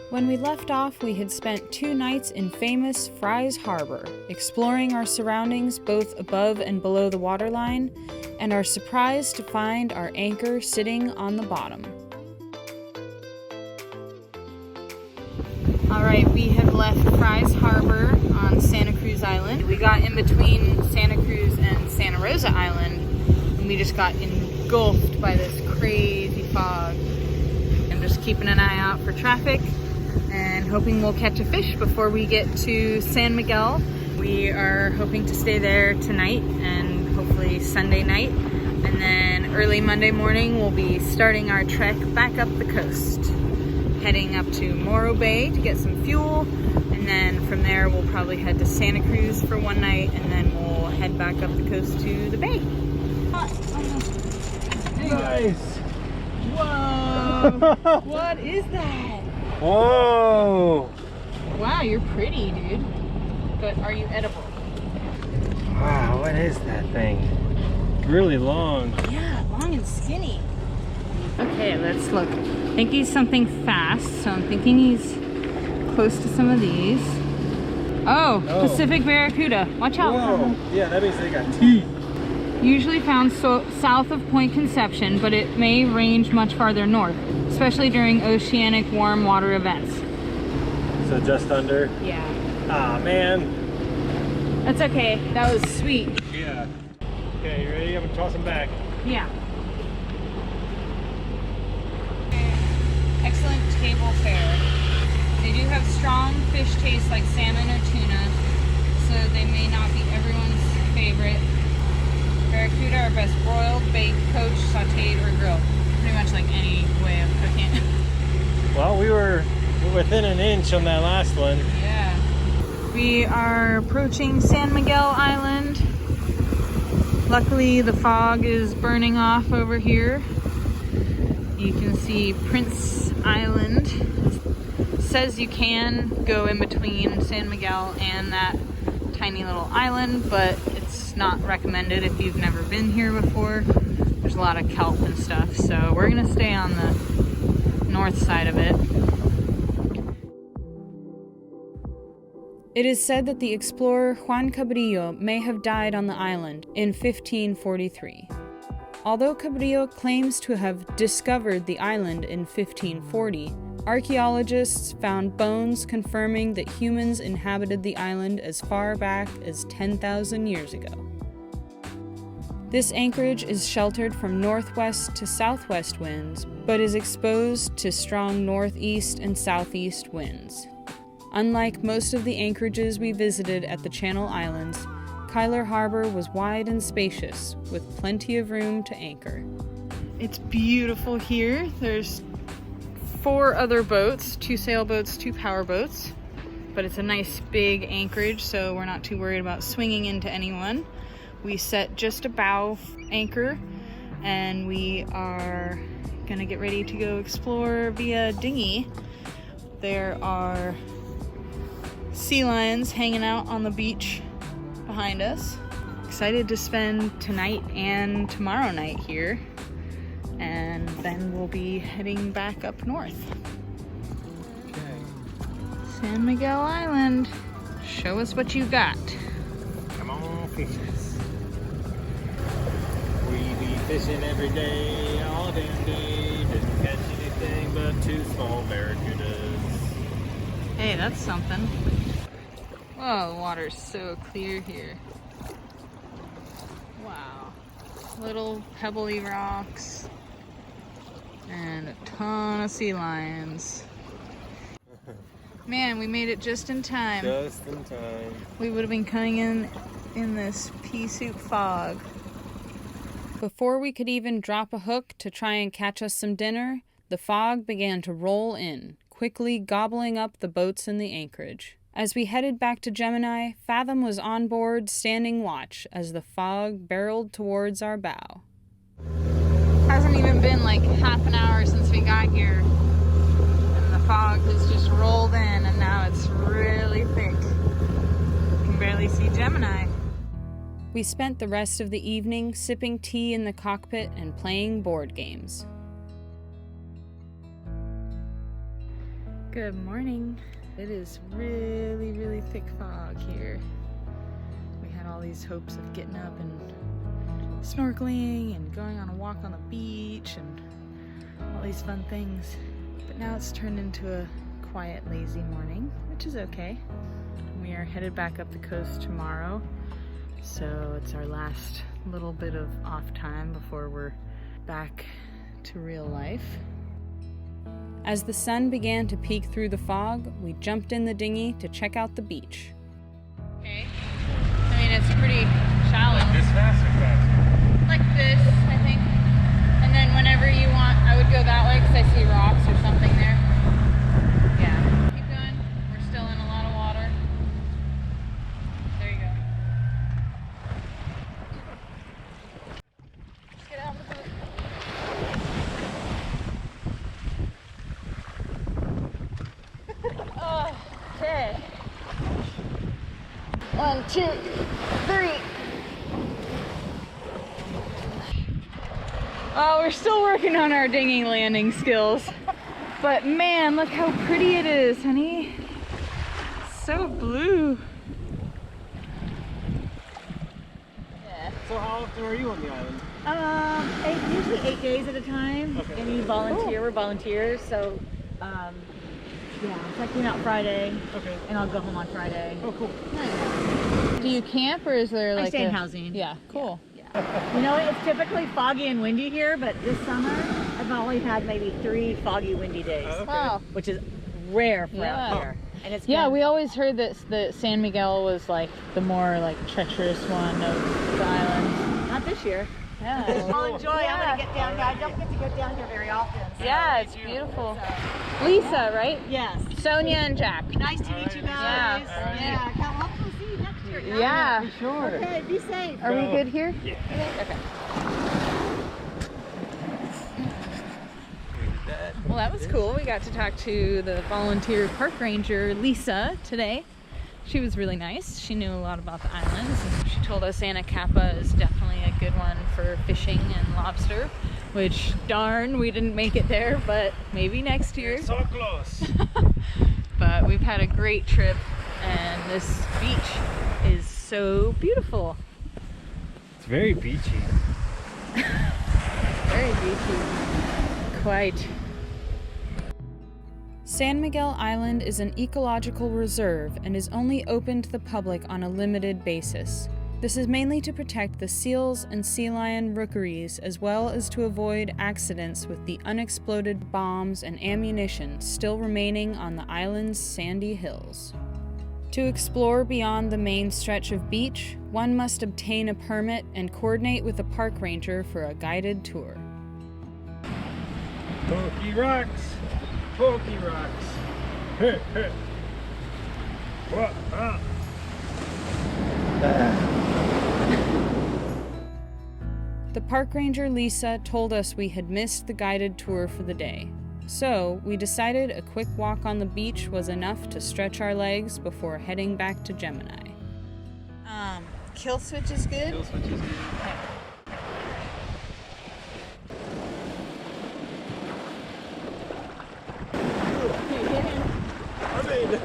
When we left off, we had spent 2 nights in famous Fry's Harbor, exploring our surroundings both above and below the waterline, and are surprised to find our anchor sitting on the bottom. Alright, we have left Fry's Harbor on Santa Cruz Island. We got in between Santa Cruz and Santa Rosa Island, and we just got engulfed by this crazy fog. I'm just keeping an eye out for traffic and hoping we'll catch a fish before we get to San Miguel. We are hoping to stay there tonight and hopefully Sunday night. And then early Monday morning, we'll be starting our trek back up the coast, heading up to Morro Bay to get some fuel. And then from there, we'll probably head to Santa Cruz for one night, and then we'll head back up the coast to the bay. Nice! Whoa! What is that? Whoa! Wow, you're pretty, dude. But are you edible? Wow, what is that thing? Really long. Yeah, long and skinny. Okay, let's look. I think he's something fast, so I'm thinking he's close to some of these. Oh, Pacific Barracuda. Watch out. Whoa! Yeah, that means they got teeth. Usually found south of Point Conception, but it may range much farther north, especially during oceanic warm water events. So just under? Yeah. Ah, man. That's okay. That was sweet. Yeah. Okay, you ready? I'm gonna toss them back. Yeah. Excellent table fare. They do have strong fish taste like salmon or tuna, so they may not be everyone's favorite. Barracuda are best broiled, baked, poached, sauteed, or grilled. Pretty much like any way of cooking it. Well, we were within an inch on that last one. Yeah. We are approaching San Miguel Island. Luckily, the fog is burning off over here. You can see Prince Island. It says you can go in between San Miguel and that tiny little island, but it's not recommended if you've never been here before. There's a lot of kelp and stuff, so we're gonna stay on the north side of it. It is said that the explorer Juan Cabrillo may have died on the island in 1543. Although Cabrillo claims to have discovered the island in 1540, archaeologists found bones confirming that humans inhabited the island as far back as 10,000 years ago. This anchorage is sheltered from northwest to southwest winds, but is exposed to strong northeast and southeast winds. Unlike most of the anchorages we visited at the Channel Islands, Cuyler Harbor was wide and spacious, with plenty of room to anchor. It's beautiful here. There's 4 other boats, 2 sailboats, 2 powerboats, but it's a nice big anchorage, so we're not too worried about swinging into anyone. We set just a bow anchor, and we are gonna get ready to go explore via dinghy. There are sea lions hanging out on the beach behind us. Excited to spend tonight and tomorrow night here, and then we'll be heading back up north. Okay. San Miguel Island. Show us what you got. Come on, fishes. We be fishing every day, all damn day. Didn't catch anything but 2 small barracudas. Hey, that's something. Whoa, the water's so clear here. Wow. Little pebbly rocks. And a ton of sea lions. Man, we made it just in time. Just in time. We would have been coming in this pea soup fog. Before we could even drop a hook to try and catch us some dinner, the fog began to roll in, quickly gobbling up the boats in the anchorage. As we headed back to Gemini, Fathom was on board standing watch as the fog barreled towards our bow. Hasn't even been like half an hour since we got here, and the fog has just rolled in, and now it's really thick. You can barely see Gemini. We spent the rest of the evening sipping tea in the cockpit and playing board games. Good morning. It is really, really thick fog here. We had all these hopes of getting up and snorkeling and going on a walk on the beach and all these fun things. But now it's turned into a quiet, lazy morning, which is okay. We are headed back up the coast tomorrow, so it's our last little bit of off time before we're back to real life. As the sun began to peek through the fog, we jumped in the dinghy to check out the beach. Okay. I mean, it's pretty shallow. Like this fast or faster? Like this, I think. And then whenever you want, I would go that way because I see rocks or something there. Yeah. Keep going. We're still in a lot of water. There you go. Just get out of the boat. Okay. 1, 2, 3. Oh, we're still working on our dinghy landing skills. But man, look how pretty it is, honey. So blue. Yeah. So how often are you on the island? Usually 8 days at a time. Okay. And you volunteer. We're volunteers, so yeah, so I came out Friday. Okay. And I'll go home on Friday. Oh, cool. Nice. Do you camp or is there like I stay in housing. Yeah, cool. Yeah. You know, it's typically foggy and windy here, but this summer I've only had maybe 3 foggy, windy days, Okay. Wow. which is rare for Yeah. out here. And it's Yeah, been- we always heard that the San Miguel was like the more like treacherous one of the islands. not this year. Yeah. I'll enjoy. I'm Yeah. gonna get down here. I don't get to get down here very often. So. Yeah, it's beautiful. Lisa, right? Yes. Sonia and Jack. Nice to meet you guys. Yeah. Yeah. Come, hopefully see you next year. Yeah. Sure. Okay, be safe. Are we good here? Yeah. Okay. Well, that was cool. We got to talk to the volunteer park ranger, Lisa, today. She was really nice. She knew a lot about the islands, and she told us Anacapa is definitely a good one for fishing and lobster, which darn, we didn't make it there, but maybe next year. So close. But we've had a great trip, and this beach is so beautiful. It's very beachy. Very beachy. Quite. San Miguel Island is an ecological reserve and is only open to the public on a limited basis. This is mainly to protect the seals and sea lion rookeries, as well as to avoid accidents with the unexploded bombs and ammunition still remaining on the island's sandy hills. To explore beyond the main stretch of beach, one must obtain a permit and coordinate with a park ranger for a guided tour. Pokey rocks. Pokey rocks. What? Ah. The park ranger Lisa told us we had missed the guided tour for the day. So, we decided a quick walk on the beach was enough to stretch our legs before heading back to Gemini. Kill switch is good? Kill switch is good. I made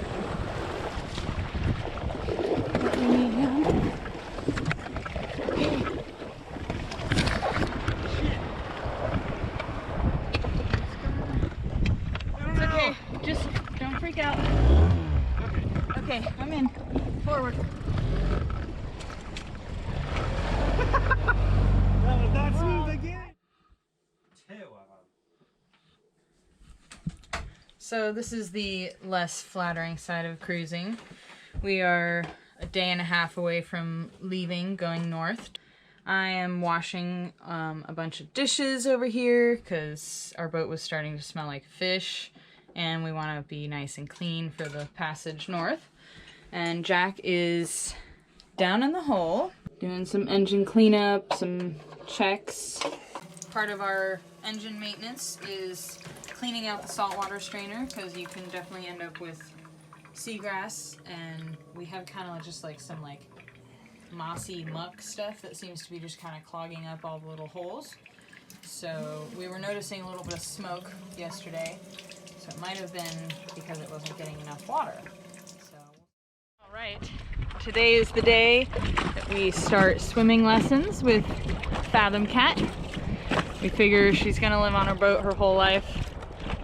It's okay, just don't freak out. Okay, I'm in. Forward. That was not smooth again. So this is the less flattering side of cruising. We are a day and a half away from leaving, going north. I am washing a bunch of dishes over here because our boat was starting to smell like fish and we want to be nice and clean for the passage north. And Jack is down in the hole doing some engine cleanup, some checks. Part of our engine maintenance is cleaning out the saltwater strainer because you can definitely end up with seagrass, and we have kind of just like some like mossy muck stuff that seems to be just kind of clogging up all the little holes. So we were noticing a little bit of smoke yesterday. So it might have been because it wasn't getting enough water. So, all right, today is the day that we start swimming lessons with Fathom Cat. We figure she's gonna live on her boat her whole life.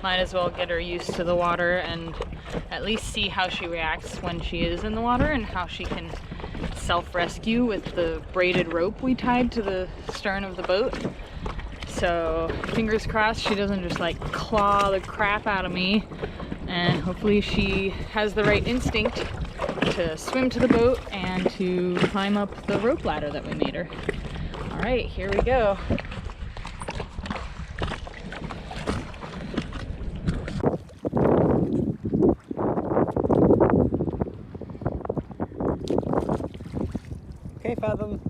Might as well get her used to the water and at least see how she reacts when she is in the water and how she can self-rescue with the braided rope we tied to the stern of the boat. So fingers crossed she doesn't just like claw the crap out of me, and hopefully she has the right instinct to swim to the boat and to climb up the rope ladder that we made her. All right, here we go. Okay, Fathom.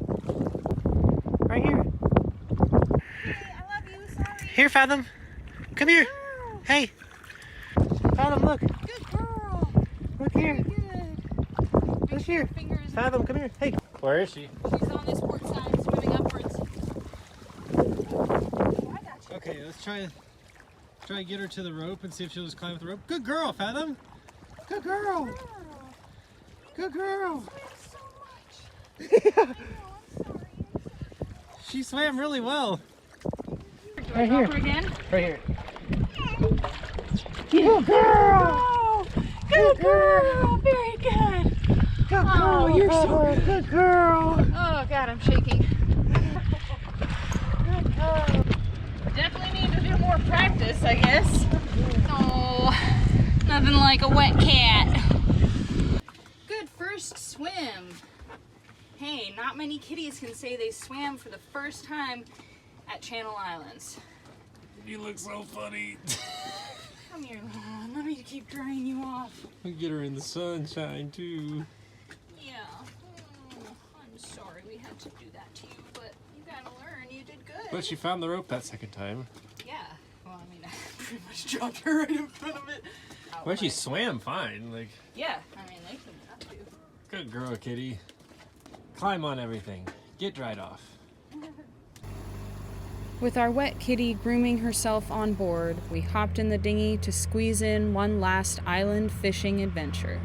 Right here. Hey, I love you. Sorry. Here, Fathom. Come here. Girl. Hey. Fathom, look. Good girl. Look here. Good. Look here. Fingers. Fathom, come here. Hey. Where is she? She's on this port side, swimming upwards. Oh, I got you. Okay, let's try to get her to the rope and see if she'll just climb up the rope. Good girl, Fathom. Good girl. Good girl. She swam really well. Right here. Again? Right here. Good girl. Good girl. Very good. Good Oh, you're so good. Good girl. Oh God, I'm shaking. Good girl. Definitely need to do more practice, I guess. Oh, nothing like a wet cat. Good first swim. Hey, not many kitties can say they swam for the first time at Channel Islands. You look so funny. Come here, Lon. Let me keep drying you off. We get her in the sunshine too. Yeah. I'm sorry we had to do that to you, but you gotta learn. You did good. But she found the rope that second time. Yeah. Well, I mean, I pretty much dropped her right in front of it. Well, she swam fine. Like. Yeah. I mean, they shouldn't have to. Good girl, kitty. Climb on everything. Get dried off. With our wet kitty grooming herself on board, we hopped in the dinghy to squeeze in one last island fishing adventure,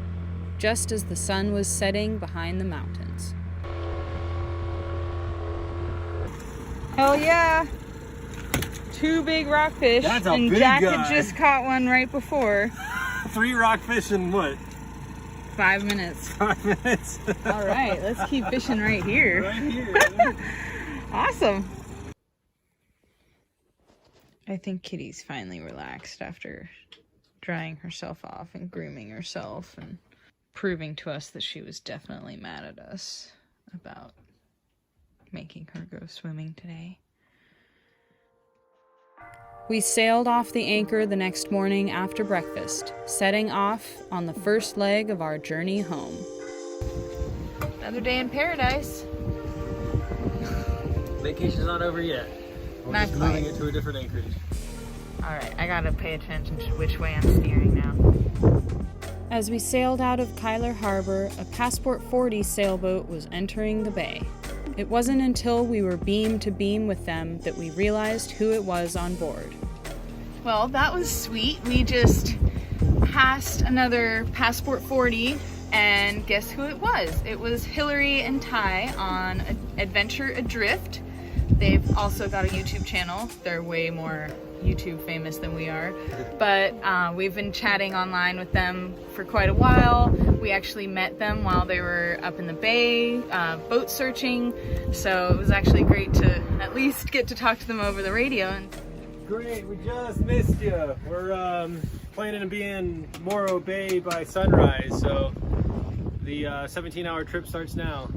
just as the sun was setting behind the mountains. Hell yeah! 2 big rockfish, That's a and big Jack guy. had just caught one right before. 3 rockfish in what? 5 minutes. 5 minutes. All right, let's keep fishing right here. Right here. Awesome. I think Kitty's finally relaxed after drying herself off and grooming herself and proving to us that she was definitely mad at us about making her go swimming today. We sailed off the anchor the next morning after breakfast, setting off on the first leg of our journey home. Another day in paradise. Vacation's not over yet. We're Not just quite. moving it to a different anchorage. Alright, I gotta pay attention to which way I'm steering now. As we sailed out of Cuyler Harbor, a Passport 40 sailboat was entering the bay. It wasn't until we were beam to beam with them that we realized who it was on board. Well, that was sweet. We just passed another Passport 40, and guess who it was? It was Hillary and Ty on Adventure Adrift. They've also got a YouTube channel. They're way more YouTube famous than we are, but we've been chatting online with them for quite a while. We actually met them while they were up in the bay boat searching, so it was actually great to at least get to talk to them over the radio. And Great, we just missed you. We're planning to be in Morro Bay by sunrise, so the 17-hour trip starts now.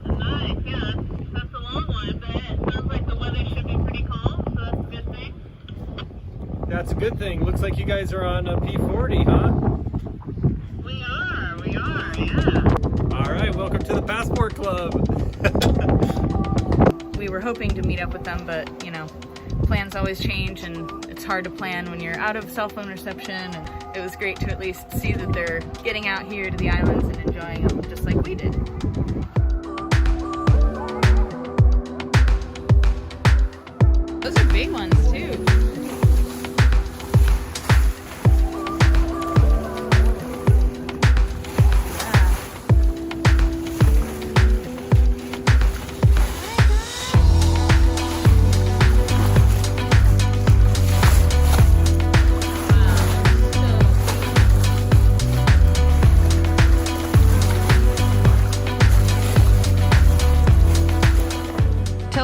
Nice, yeah, that's a long one, but it sounds like the weather should be pretty calm, so that's a good thing. That's a good thing. Looks like you guys are on a P40, huh? We are, yeah. All right, welcome to the Passport Club. we were hoping to meet up with them, but you know, plans always change and it's hard to plan when you're out of cell phone reception, and it was great to at least see that they're getting out here to the islands and enjoying them just like we did. Those are big ones too.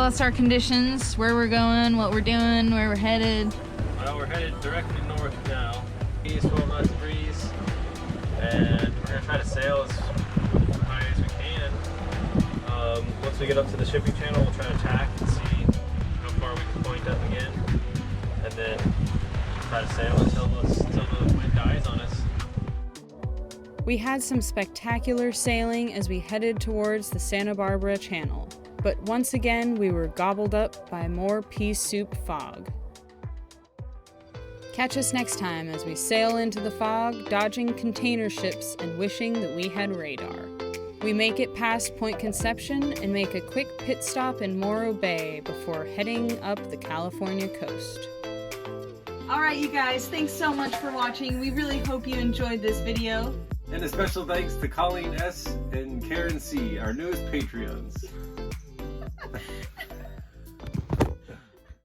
tell us our conditions, where we're going, what we're doing, where we're headed. Well, we're headed directly north now. East 12 knots breeze, and we're gonna try to sail as high as we can. Once we get up to the shipping channel, we'll try to tack and see how far we can point up again, and then try to sail until the wind dies on us. We had some spectacular sailing as we headed towards the Santa Barbara Channel, but once again we were gobbled up by more pea soup fog. Catch us next time as we sail into the fog, dodging container ships and wishing that we had radar. We make it past Point Conception and make a quick pit stop in Morro Bay before heading up the California coast. Alright you guys, thanks so much for watching. We really hope you enjoyed this video. And a special thanks to Colleen S. and Karen C., our newest Patreons.